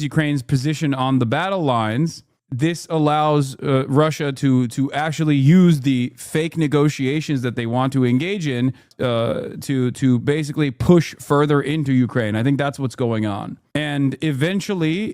Ukraine's position on the battle lines, this allows Russia to actually use the fake negotiations that they want to engage in to basically push further into Ukraine. I think that's what's going on. And eventually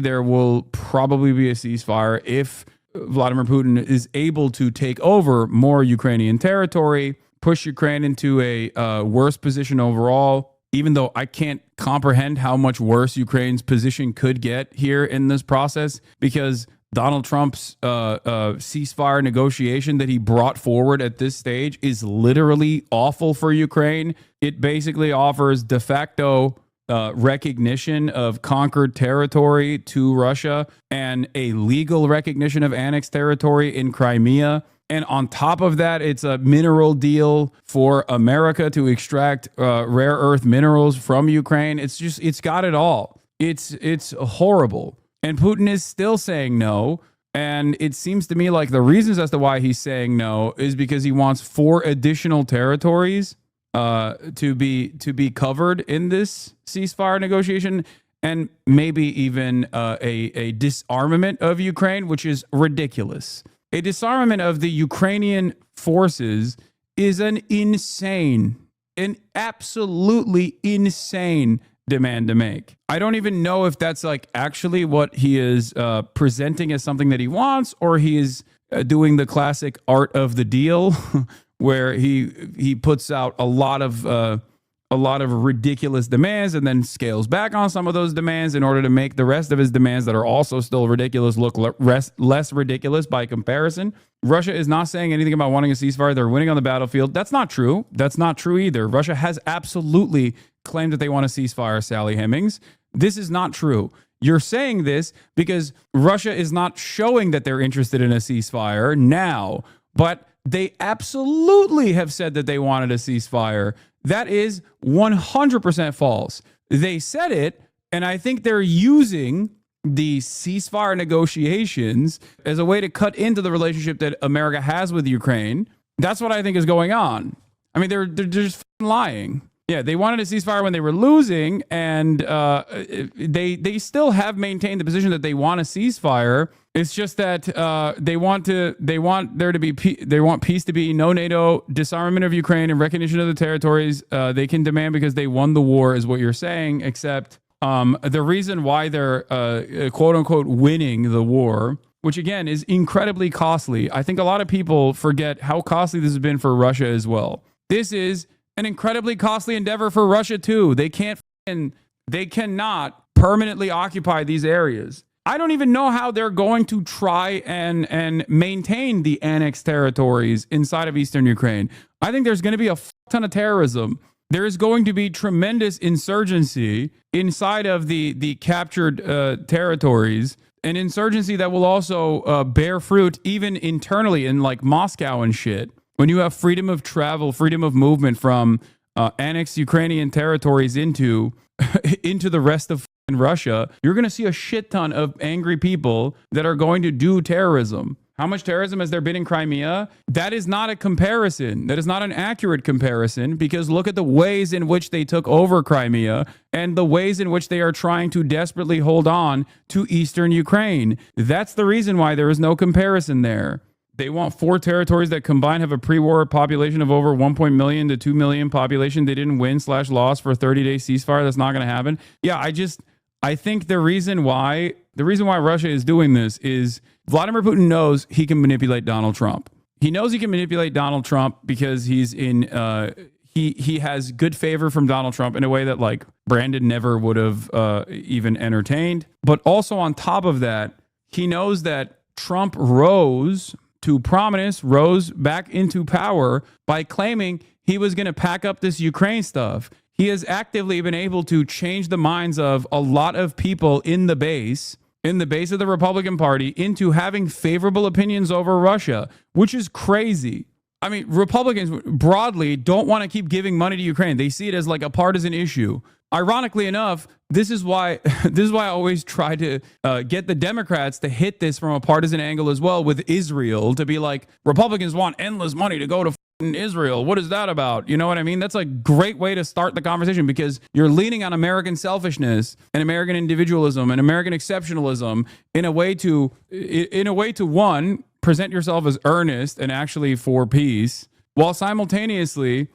there will probably be a ceasefire if Vladimir Putin is able to take over more Ukrainian territory, push Ukraine into a worse position overall, even though I can't comprehend how much worse Ukraine's position could get here in this process, because Donald Trump's ceasefire negotiation that he brought forward at this stage is literally awful for Ukraine. It basically offers de facto recognition of conquered territory to Russia and a legal recognition of annexed territory in Crimea. And on top of that, it's a mineral deal for America to extract rare earth minerals from Ukraine. It's got it all. It's horrible. And Putin is still saying no. And it seems to me like the reasons as to why he's saying no is because he wants 4 additional territories to be covered in this ceasefire negotiation, and maybe even a disarmament of Ukraine, which is ridiculous. A disarmament of the Ukrainian forces is an absolutely insane demand to make. I don't even know if that's like actually what he is presenting as something that he wants, or he is doing the classic art of the deal where he puts out a lot of ridiculous demands and then scales back on some of those demands in order to make the rest of his demands that are also still ridiculous look less ridiculous by comparison. Russia is not saying anything about wanting a ceasefire. They're winning on the battlefield. That's not true. That's not true either. Russia has absolutely claimed that they want a ceasefire, Sally Hemings. This is not true. You're saying this because Russia is not showing that they're interested in a ceasefire now, but they absolutely have said that they wanted a ceasefire. That is 100% false. They said it, and I think they're using the ceasefire negotiations as a way to cut into the relationship that America has with Ukraine. That's what I think is going on. I mean, they're just lying. Yeah, they wanted a ceasefire when they were losing, and they still have maintained the position that they want a ceasefire. It's just that they want peace to be no NATO, disarmament of Ukraine, and recognition of the territories they can demand because they won the war, is what you're saying. Except the reason why they're quote unquote winning the war, which again is incredibly costly. I think a lot of people forget how costly this has been for Russia as well. This is an incredibly costly endeavor for Russia too. They cannot permanently occupy these areas. I don't even know how they're going to try and maintain the annexed territories inside of eastern Ukraine. I think there's going to be a ton of terrorism. There is going to be tremendous insurgency inside of the captured territories, an insurgency that will also bear fruit even internally in like Moscow and shit. When you have freedom of travel, freedom of movement from annexed Ukrainian territories into the rest of Russia, you're going to see a shit ton of angry people that are going to do terrorism. How much terrorism has there been in Crimea? That is not a comparison. That is not an accurate comparison, because look at the ways in which they took over Crimea and the ways in which they are trying to desperately hold on to eastern Ukraine. That's the reason why there is no comparison there. They want 4 territories that combined have a pre-war population of over 1 million to 2 million population. They didn't win/lost for a 30-day ceasefire. That's not going to happen. Yeah, I think the reason why Russia is doing this is Vladimir Putin knows he can manipulate Donald Trump. He knows he can manipulate Donald Trump because he's in he has good favor from Donald Trump in a way that like Brandon never would have even entertained. But also on top of that, he knows that Trump rose to prominence, rose back into power by claiming he was going to pack up this Ukraine stuff. He has actively been able to change the minds of a lot of people in the base of the Republican Party into having favorable opinions over Russia, which is crazy. I mean, Republicans broadly don't want to keep giving money to Ukraine. They see it as like a partisan issue. Ironically enough, this is why I always try to get the Democrats to hit this from a partisan angle as well with Israel, to be like, Republicans want endless money to go to Israel. What is that about? You know what I mean? That's a great way to start the conversation because you're leaning on American selfishness and American individualism and American exceptionalism in a way to one, present yourself as earnest and actually for peace, while simultaneously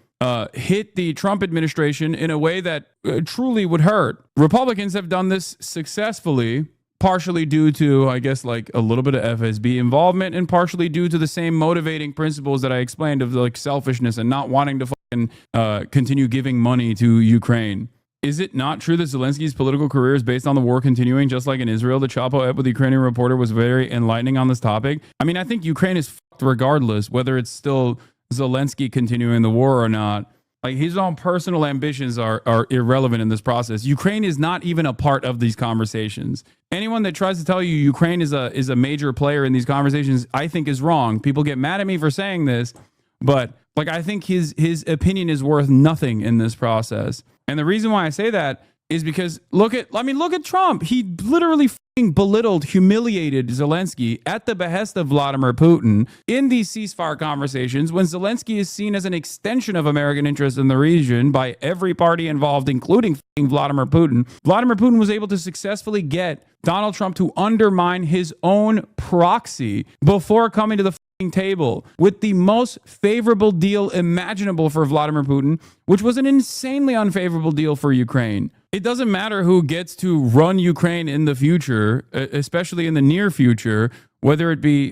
hit the Trump administration in a way that truly would hurt. Republicans have done this successfully, partially due to, I guess, like a little bit of FSB involvement and partially due to the same motivating principles that I explained of like selfishness and not wanting to continue giving money to Ukraine. Is it not true that Zelensky's political career is based on the war continuing, just like in Israel? The Chapo ep with the Ukrainian reporter was very enlightening on this topic. I mean, I think Ukraine is fucked regardless, whether it's still Zelensky continuing the war or not. Like his own personal ambitions are irrelevant in this process. Ukraine is not even a part of these conversations. Anyone that tries to tell you Ukraine is a major player in these conversations, I think is wrong. People get mad at me for saying this, but like I think his opinion is worth nothing in this process. And the reason why I say that is because look at Trump. He literally belittled, humiliated Zelensky at the behest of Vladimir Putin in these ceasefire conversations when Zelensky is seen as an extension of American interests in the region by every party involved, including Vladimir Putin. Vladimir Putin was able to successfully get Donald Trump to undermine his own proxy before coming to the table with the most favorable deal imaginable for Vladimir Putin, which was an insanely unfavorable deal for Ukraine. It doesn't matter who gets to run Ukraine in the future, especially in the near future, whether it be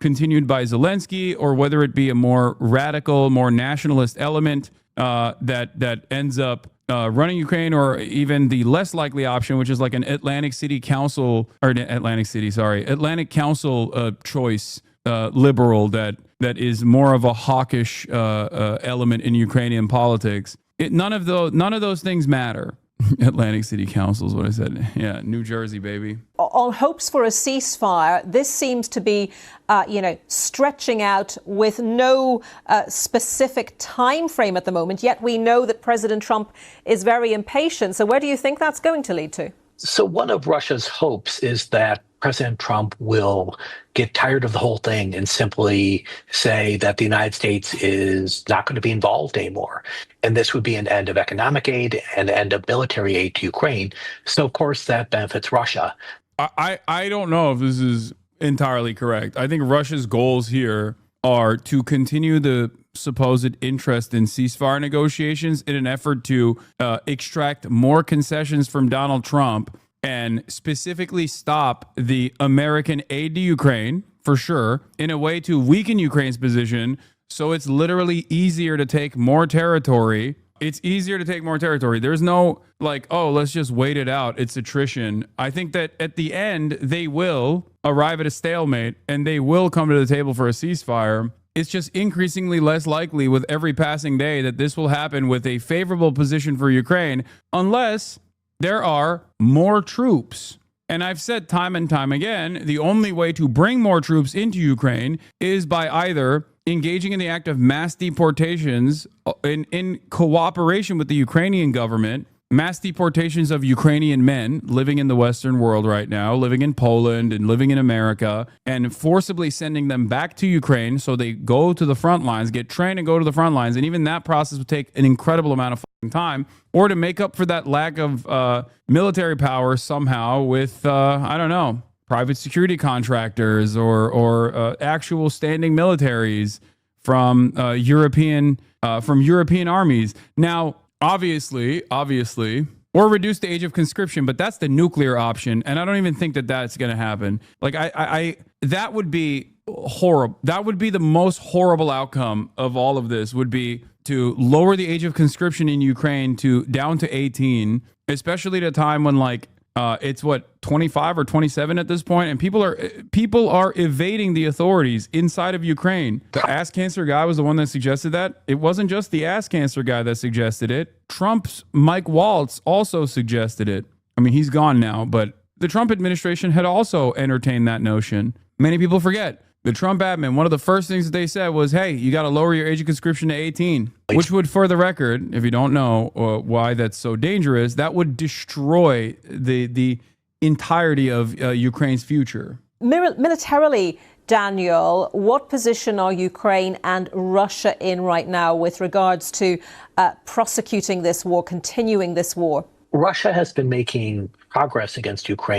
continued by Zelensky or whether it be a more radical, more nationalist element that ends up running Ukraine, or even the less likely option, which is like an Atlantic Council choice liberal that is more of a hawkish element in Ukrainian politics. None of those things matter. Atlantic City Council is what I said. Yeah, New Jersey, baby. On hopes for a ceasefire, this seems to be, stretching out with no specific time frame at the moment. Yet we know that President Trump is very impatient. So where do you think that's going to lead to? So one of Russia's hopes is that President Trump will get tired of the whole thing and simply say that the United States is not going to be involved anymore. And this would be an end of economic aid and end of military aid to Ukraine. So, of course, that benefits Russia. I don't know if this is entirely correct. I think Russia's goals here are to continue the supposed interest in ceasefire negotiations in an effort to extract more concessions from Donald Trump and specifically stop the American aid to Ukraine, for sure, in a way to weaken Ukraine's position. So it's literally easier to take more territory. It's easier to take more territory. There's no like, oh, let's just wait it out. It's attrition. I think that at the end, they will arrive at a stalemate and they will come to the table for a ceasefire. It's just increasingly less likely with every passing day that this will happen with a favorable position for Ukraine, unless there are more troops. And I've said time and time again, the only way to bring more troops into Ukraine is by either engaging in the act of mass deportations in cooperation with the Ukrainian government, mass deportations of Ukrainian men living in the Western world right now, living in Poland and living in America, and forcibly sending them back to Ukraine so they go to the front lines, get trained and go to the front lines. And even that process would take an incredible amount of time, or to make up for that lack of military power somehow with, I don't know, private security contractors or actual standing militaries from European armies. Now, obviously, or reduce the age of conscription, but that's the nuclear option, and I don't even think that that's going to happen. Like, I that would be horrible. That would be the most horrible outcome of all of this. Would be to lower the age of conscription in Ukraine down to 18, especially at a time when it's 25 or 27 at this point, and people are evading the authorities inside of Ukraine. The ass cancer guy was the one that suggested that. It wasn't just the ass cancer guy that suggested it. Trump's Mike Waltz also suggested it. I mean, he's gone now, but the Trump administration had also entertained that notion. Many people forget. The Trump admin, one of the first things that they said was, hey, you got to lower your age of conscription to 18, which would, for the record, if you don't know why that's so dangerous, that would destroy the entirety of Ukraine's future. Militarily, Daniel, what position are Ukraine and Russia in right now with regards to prosecuting this war, continuing this war? Russia has been making progress against Ukraine